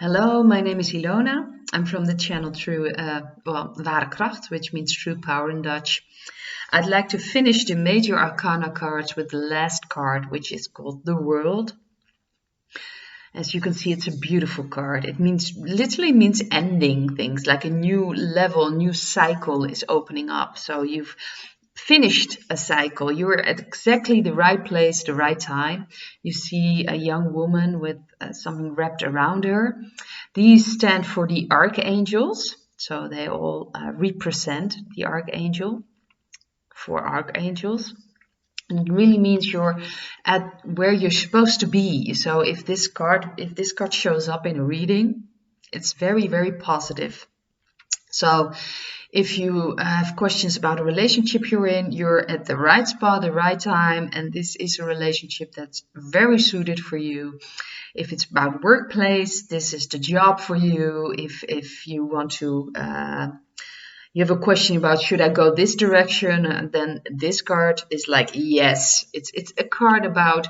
Hello, my name is Ilona. I'm from the channel Ware Kracht, which means true power in Dutch. I'd like to finish the major arcana cards with the last card, which is called the World. As you can see, it's a beautiful card. It literally means ending things, like a new level, new cycle is opening up. So you've finished a cycle. You're at exactly the right place, the right time. You see a young woman with something wrapped around her. These stand for the archangels. So they all represent the archangel, four archangels. And it really means you're at where you're supposed to be. So if this card shows up in a reading, it's very, very positive. So if you have questions about a relationship you're at the right spot, the right time, and this is a relationship that's very suited for you. If it's about workplace, this is the job for you. If you want to, you have a question about should I go this direction, and then this card is like yes. It's a card about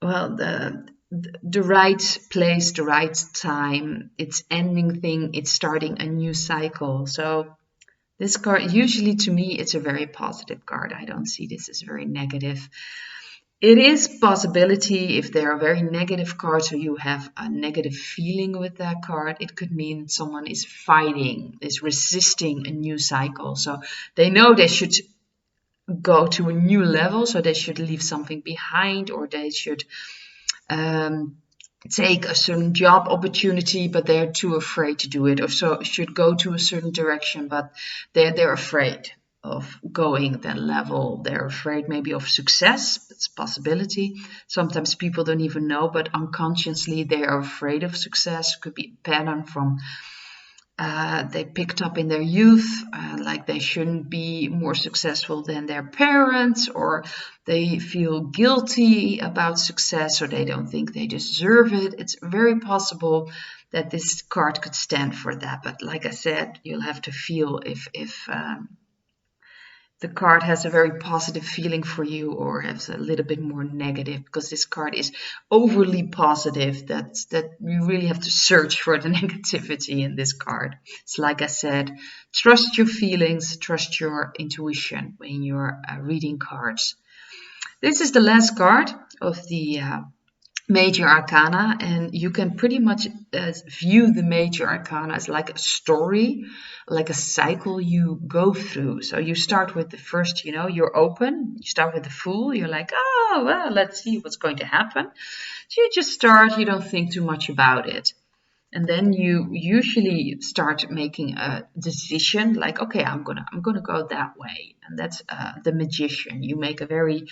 the right place, the right time. It's ending thing. It's starting a new cycle. So this card, usually to me, it's a very positive card. I don't see this as very negative. It is possibility if there are very negative cards or you have a negative feeling with that card, it could mean someone is fighting, is resisting a new cycle. So they know they should go to a new level, so they should leave something behind, or they should take a certain job opportunity, but they're too afraid to do it, or so should go to a certain direction, but they're afraid of going that level. They're afraid maybe of success. It's a possibility. Sometimes people don't even know, but unconsciously they are afraid of success. Could be a pattern from they picked up in their youth, like they shouldn't be more successful than their parents, or they feel guilty about success, or they don't think they deserve it. It's very possible that this card could stand for that. But like I said, you'll have to feel if the card has a very positive feeling for you or has a little bit more negative, because this card is overly positive that you really have to search for the negativity in this card. It's like I said, trust your feelings, trust your intuition when you're reading cards. This is the last card of the major arcana, and you can pretty much view the major arcana as like a story, like a cycle you go through. So you start with the first, you're open, you start with the Fool, you're like, oh well, let's see what's going to happen. So you just start, you don't think too much about it, and then you usually start making a decision, like, okay, I'm gonna go that way. And that's the Magician. You make a very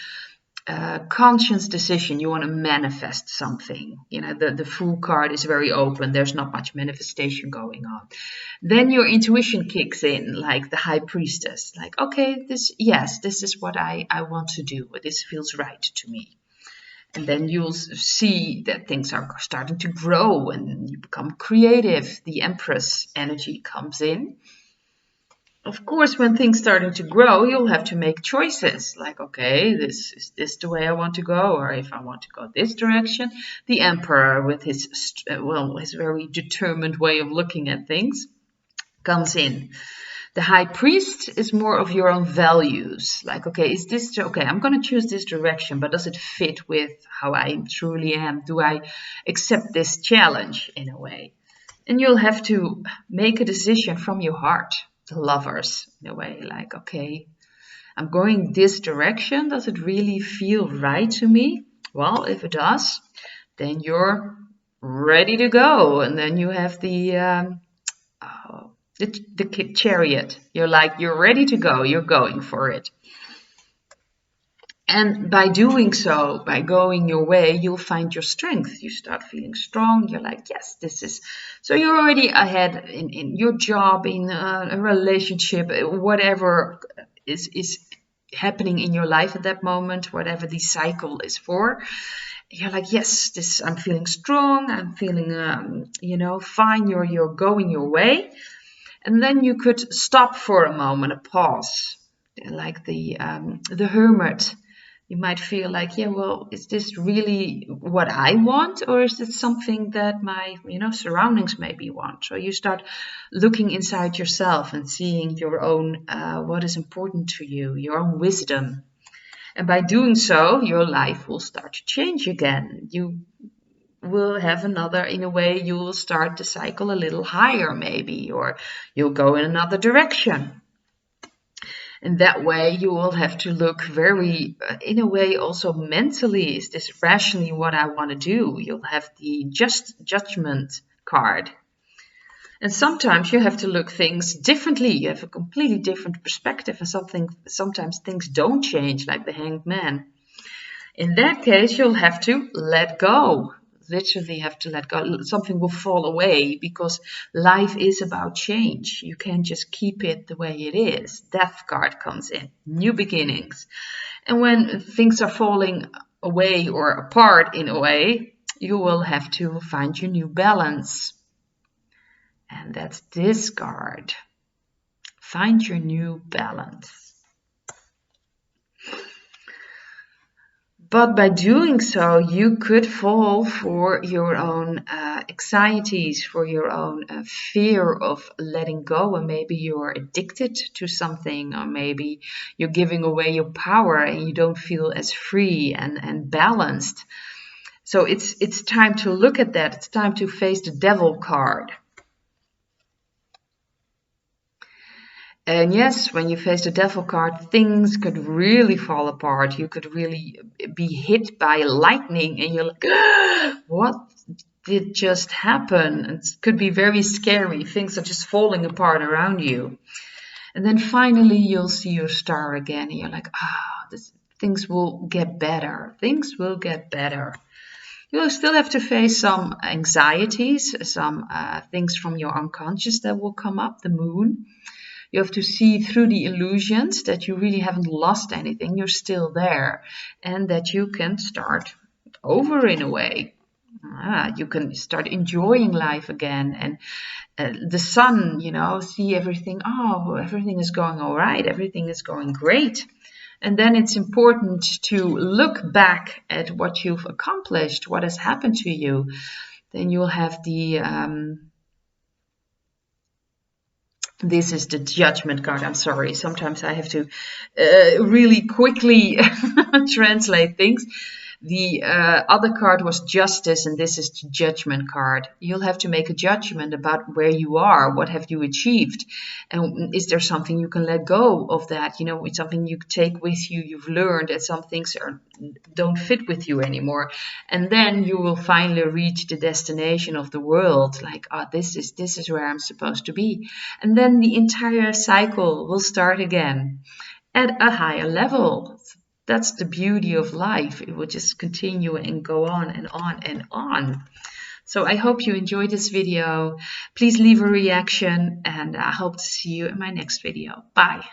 conscious decision. You want to manifest something. The Fool card is very open. There's not much manifestation going on. Then your intuition kicks in, like the High Priestess. Like, okay, this is what I want to do. This feels right to me. And then you'll see that things are starting to grow and you become creative. The Empress energy comes in. Of course, when things starting to grow, you'll have to make choices. Like, okay, is this the way I want to go, or if I want to go this direction. The Emperor, with his very determined way of looking at things, comes in. The High Priest is more of your own values. Like, okay, is this okay? I'm going to choose this direction, but does it fit with how I truly am? Do I accept this challenge in a way? And you'll have to make a decision from your heart. The Lovers, in a way, like, okay, I'm going this direction. Does it really feel right to me? Well, if it does, then you're ready to go. And then you have the Chariot. You're ready to go. You're going for it. And by doing so, by going your way, you'll find your strength. You start feeling strong. You're like, yes, this is. So you're already ahead in your job, in a relationship, whatever is happening in your life at that moment, whatever the cycle is for. You're like, yes, I'm feeling strong. I'm feeling, fine. You're going your way. And then you could stop for a moment, a pause, like the Hermit. You might feel like, yeah, well, is this really what I want, or is it something that my, surroundings maybe want? So you start looking inside yourself and seeing your own, what is important to you, your own wisdom. And by doing so, your life will start to change again. You will have another, in a way, you will start the cycle a little higher maybe, or you'll go in another direction. And that way you will have to look very, in a way, also mentally, is this rationally what I want to do? You'll have the judgment card. And sometimes you have to look things differently. You have a completely different perspective, and sometimes things don't change, like the Hanged Man. In that case, you'll have to let go. Literally have to let go. Something will fall away, because life is about change. You can't just keep it the way it is. Death card comes in, new beginnings. And when things are falling away or apart in a way, you will have to find your new balance. And that's this card. Find your new balance. But by doing so, you could fall for your own anxieties, for your own fear of letting go. And maybe you're addicted to something, or maybe you're giving away your power and you don't feel as free and balanced. So it's time to look at that. It's time to face the Devil card. And yes, when you face the Devil card, things could really fall apart. You could really be hit by lightning and you're like, what did just happen? It could be very scary. Things are just falling apart around you. And then finally you'll see your star again and you're like, things will get better. Things will get better. You'll still have to face some anxieties, some things from your unconscious that will come up, the moon. You have to see through the illusions that you really haven't lost anything. You're still there, and that you can start over in a way. You can start enjoying life again. And the sun, see everything. Oh, everything is going all right. Everything is going great. And then it's important to look back at what you've accomplished, what has happened to you. Then you'll have the... This is the Judgment card. I'm sorry. Sometimes I have to really quickly translate things. The other card was Justice, and this is the Judgment card. You'll have to make a judgment about where you are. What have you achieved? And is there something you can let go of that? It's something you take with you. You've learned that some things don't fit with you anymore. And then you will finally reach the destination of the world. Like, this is where I'm supposed to be. And then the entire cycle will start again at a higher level. That's the beauty of life. It will just continue and go on and on and on. So I hope you enjoyed this video. Please leave a reaction, and I hope to see you in my next video. Bye.